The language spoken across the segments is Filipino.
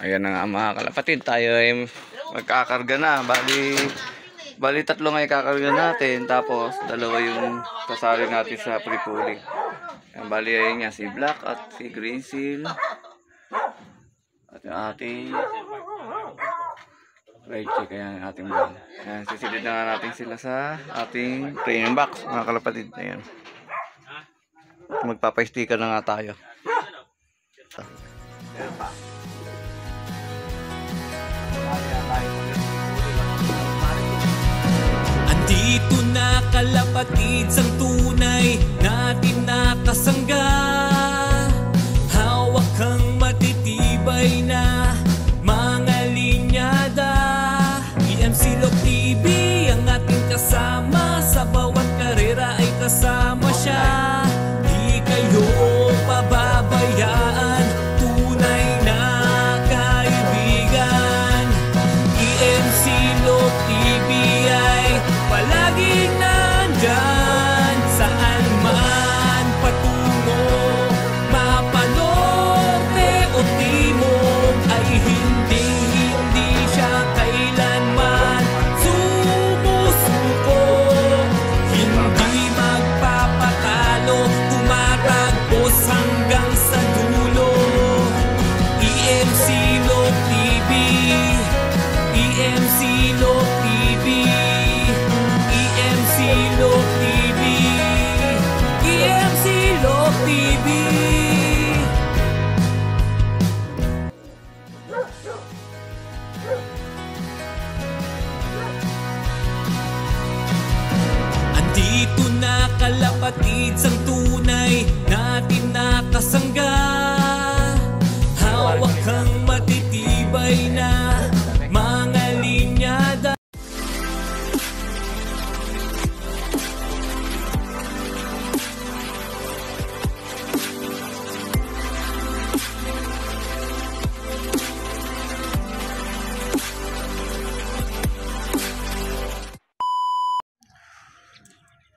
Ayan na nga mga kalapatid, tayo ay magkakarga na. Bali tatlo nga ikakarga natin, tapos dalawa yung sasali natin sa pre-pooling. Bali ayun nga, si Black at si Green Seal at yung ating right check. Ayan yung ating ball. Ayan, sisilid na nga natin sila sa ating training box mga kalapatid. Ayan, magpapa-sticker na nga tayo. Ayan pa. Andito na kalapatid sang tunay natin nakasangga. Hawak kang matitibay na mga linyada. EMC Log TV ang ating kasama, sa bawat karera ay kasama siya. Di kayo pababayaan, tunay na kaibigan. EMC Log TV ay palaging nandyan, saan man patungo, mapanorte o timog, ay hindi siya kailanman sumusuko. Hindi magpapatalo, tumatagos hanggang sa dulo. EMC Log TV, EMC Log TV, EMC Log TV, EMC Log TV. Andito na kalapatid sang tunay natin nakasangga. Hawak kang matitibay na mga linyada.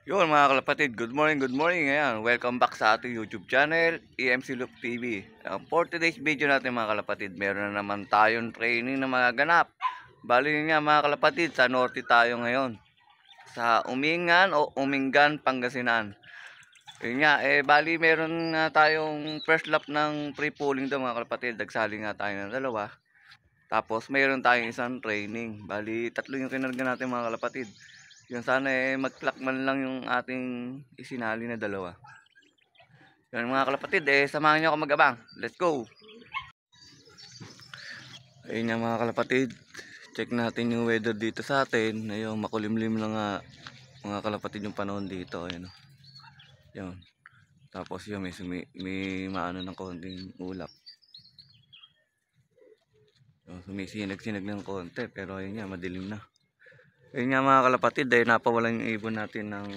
Yun mga kalapatid, good morning. Ayan, welcome back sa ating YouTube channel, EMC Log TV. For today's video natin mga kalapatid, meron na naman tayong training na mga ganap. Bali nga mga kalapatid, sa norte tayo ngayon, sa Umingan o Umingan, Pangasinan. Yun nga, bali meron na tayong first lap ng pre-pooling daw mga kalapatid. Nagsali nga tayo ng dalawa. Tapos meron tayong isang training. Bali tatlo yung kinarga natin mga kalapatid. Yun, sana mag-clock man lang yung ating isinali na dalawa. Yun mga kalapatid, samahan nyo ako mag-abang. Let's go! Ayun nga mga kalapatid, check natin yung weather dito sa atin. Ayun, makulimlim lang nga mga kalapatid yung panahon dito. Ayun, yun. Tapos yun, may maano ng konting ulap. Yun, sumisinag-sinag ng konti, pero ayun nga, madilim na. Ayun nga mga kalapatid, napawalan yung ibon natin ng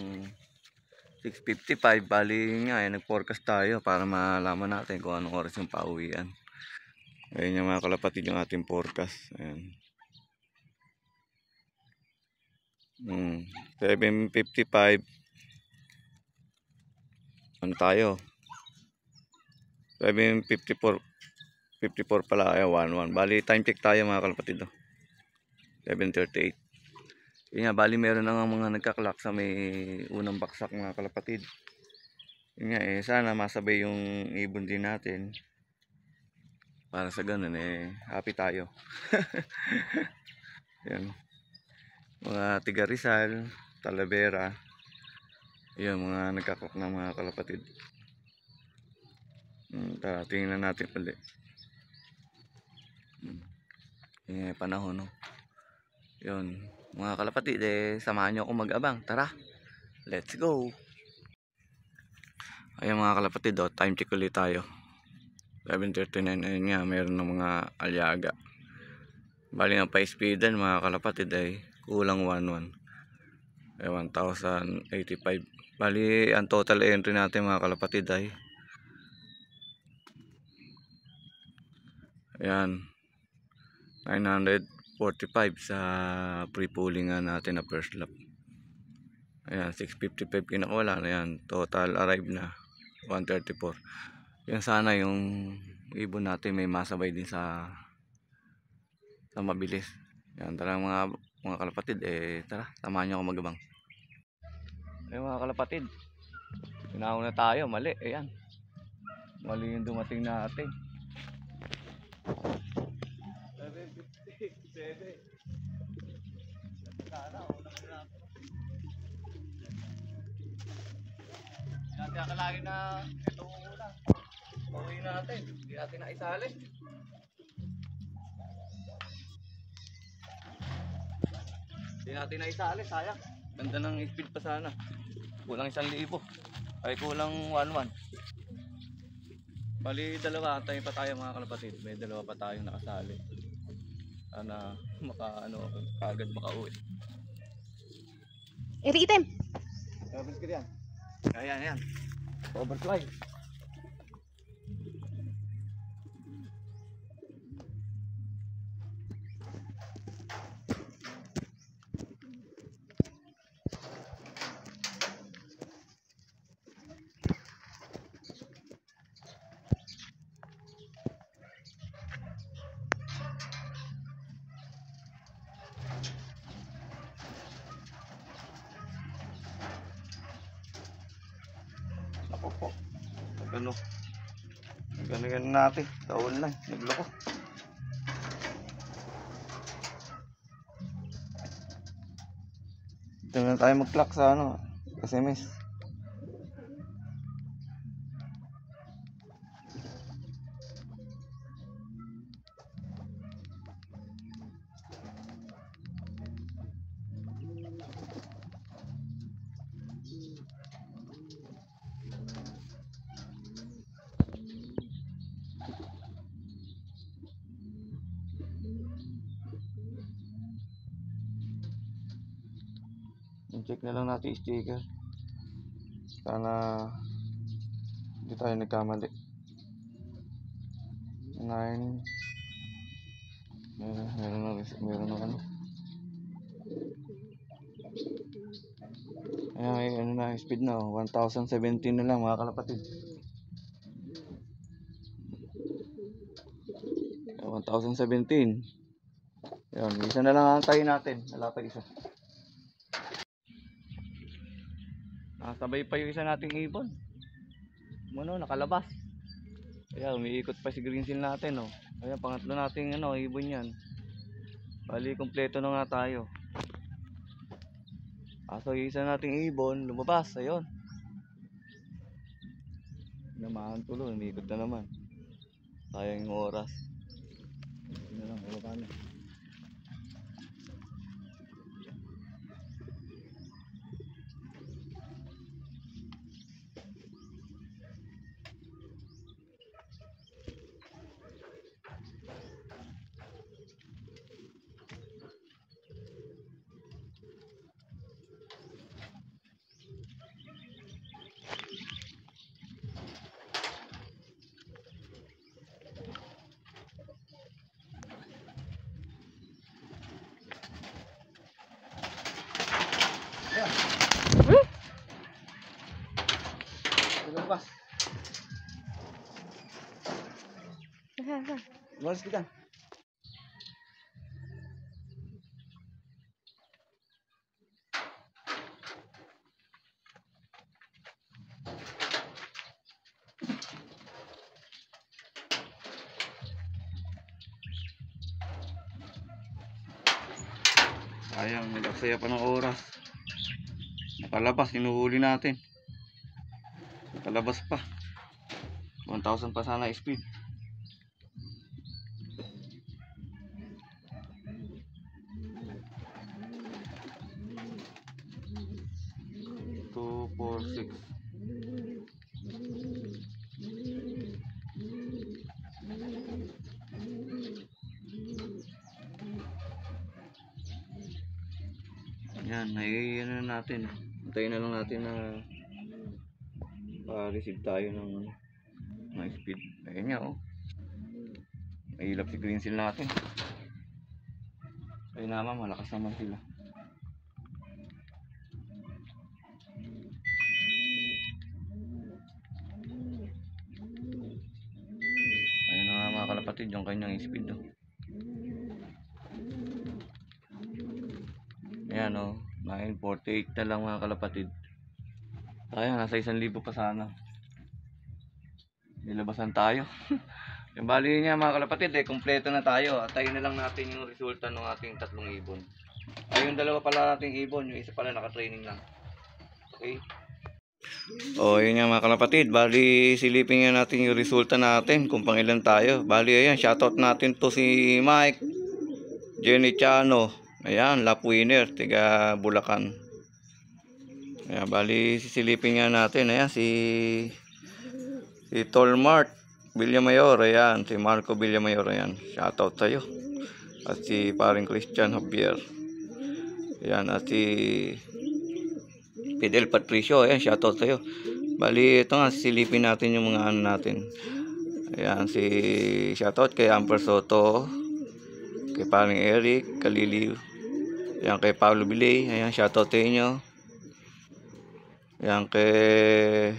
6:55. Bali nga, nag-forecast tayo para malaman natin kung anong oras yung pauwian. Ayun nga mga kalapatid yung ating forecast. Ayun. 7:55. Ano tayo? 7:54. 54 pala, 1:1. Bali time check tayo mga kalapatid. 7:38. Yun nga, bali meron na nga mga nagkaklak sa may unang baksak mga kalapatid. Yun nga, sana masabay yung ibon din natin. Para sa ganun, happy tayo. Yan. Mga tiga Rizal, Talavera. Yun, mga nagkaklak na mga kalapatid. Tara, tingnan natin ulit. Yung panahon, no? Yun. Mga kalapatid, samahan nyo ako mag-abang. Tara, let's go. Ayan mga kalapatid, time check ulit tayo. 11:39. Ayun nga, meron ng mga alyaga. Bali nga pa-speedan mga kalapatid kulang 1:1. 1,085. Bali ang total entry natin mga kalapatid ayan, 945 sa pre-pooling natin na first lap. Ayan, 655 kinakawalan. Ayan, total arrive na 134. Yan sana yung ibon natin may masabay din sa sa mabilis. Yan, tara mga kalapatid, tara, samahan niyo ako magabang. Mga kalapatid, inauna tayo, mali, ayan. Mali yung dumating natin. 7:57. Sana, una ka na. Hindi natin akalagi na ito una. Pauwi natin, hindi natin naisali. Hindi natin naisali, sayang. Ganda ng speed pa sana. Kulang 1,000. Ay kulang 1,1. Bali dalawa, antayin pa tayo mga kalapatid. May dalawa pa tayong nakasali. Sana kaagad makauwi. Iritem. Tapos ka diyan. Ayan. Overfly. Ako po. Ganun natin. Taon lang. Nagloko. Dito na tayo mag-clock sa SMS. I-check na lang natin yung sticker. Sana hindi tayo nagkamali. 9. Meron na ano. Ayan, may speed na. 1,017 na lang mga kalapatid. 1,017. Ayan, isa na lang antayin natin. Wala pa isa. Sabay pa yung isa nating ibon. Nakalabas. Kaya umiikot pa si green seal natin, oh. Kaya pangatlo nating ibon yan. Bali kompleto na nga tayo. So yung isa nating ibon lumabas, ayun. Naman tuloy, umiikot na naman. Sayang yung oras. Yun na lang, wala na. Lumabas. Lumabas kita. Sayang, nag-aksaya pa ng oras. Nakalabas, hinuhuli natin. Nakalabas pa. 1,000 pa sana speed. Two, 4, 6. Yan, ano natin. Antayin na lang natin na pa-receive tayo ng speed. Ayun nga, oh. Mahilap si green seal natin. Ayun naman, malakas naman sila. Ayun na nga mga kalapatid, yung kanyang speed, oh. Ayan o, 948 na lang mga kalapatid. Ayan, nasa 1,000 pa sana. Nilabasan tayo. Yung bali niya mga kalapatid, kompleto na tayo. At tayo na lang natin yung resulta ng ating 3 ibon. Ay, yung dalawa pala nating ibon, yung isa pala naka-training lang. Okay. O, yun nga mga kalapatid, bali silipin nga natin yung resulta natin kung pangilan tayo. Bali, ayan, shoutout natin to si Mike Jenny Chano. Ayan, lap winner, tiga Bulacan. Ayan, bali sisilipin nga natin. Ayan, si Tolmart Villamayor. Ayan, si Marco Villamayor. Ayan, shoutout tayo. At si paring Christian Javier. Ayan, at si Fidel Patricio. Ayan, shoutout tayo. Bali, ito nga, sisilipin natin yung mga ano natin. Ayan, si shoutout kay Amper Soto, kay paring Eric Kaliliw. Ayan, kay Pablo Bilay. Ayan, shoutout sa inyo. Ayan, kay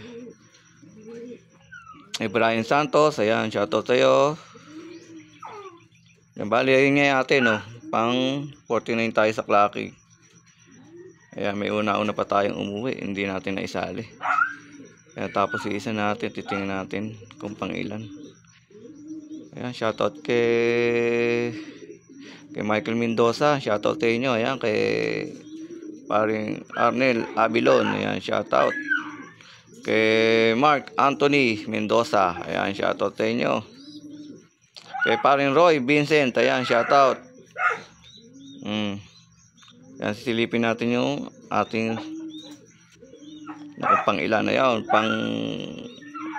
Brian Santos. Ayan, shoutout sa'yo. Ayan, bali, ayun nga atin, no? Pang 49 tayo sa Clocky. Ayan, may una-una pa tayong umuwi. Hindi natin naisali. Ayan, tapos isa natin, titingnan natin kung pang ilan. Ayan, shoutout kay Michael Mendoza, shoutout sa inyo. Ayan, kay paring Arnel Abilon, ayan, shoutout. Kay Mark Anthony Mendoza, ayan, shoutout sa inyo. Kay paring Roy Vincent, ayan, shoutout. Ayan, sisilipin natin yung ating pang ilan na yun, pang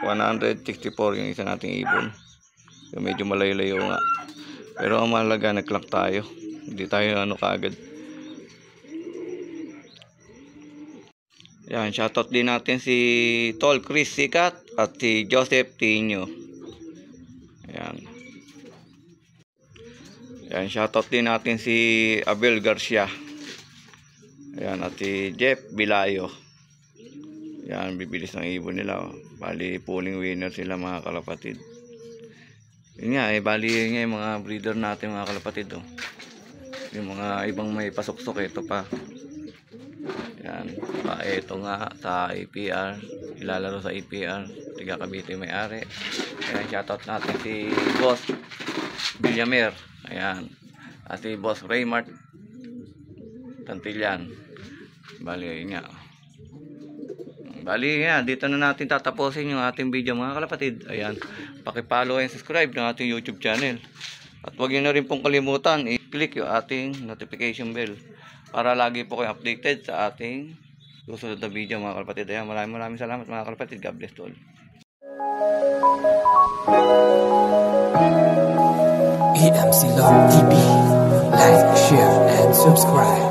164 yung isa nating ibon. So, medyo malayo-layo nga. Pero ang mahalaga, nag-clock tayo. Hindi tayo ano kaagad. Yan, shoutout din natin si Tol Chris Sikat at si Joseph Tino. Yan. Yan, shoutout din natin si Abel Garcia. Yan, at si Jeff Bilayo. Yan, bibilis ng ibon nila. Bali, pulling winner sila mga kalapatid. Yun nga, bali yun nga yung mga breeder natin mga kalapatid. Oh. Yung mga ibang may pasok-sok, ito pa. Yan, ito nga sa APR, ilalaro sa APR, tiga Cavite may-ari. Ayan, shoutout natin si Boss Villamer. Ayan, at si Boss Raymart Tantillan. Bali, yun nga. Bali nga, dito na natin tatapusin yung ating video mga kalapatid. Ayan, paki-follow and subscribe ng ating YouTube channel. At huwag nyo na rin pong kalimutan, i-click yung ating notification bell para lagi po kayo updated sa ating susunod na video mga kalapatid. Ayan, maraming salamat mga kalapatid. God bless to all. EMC Love TV. Like, share, and subscribe.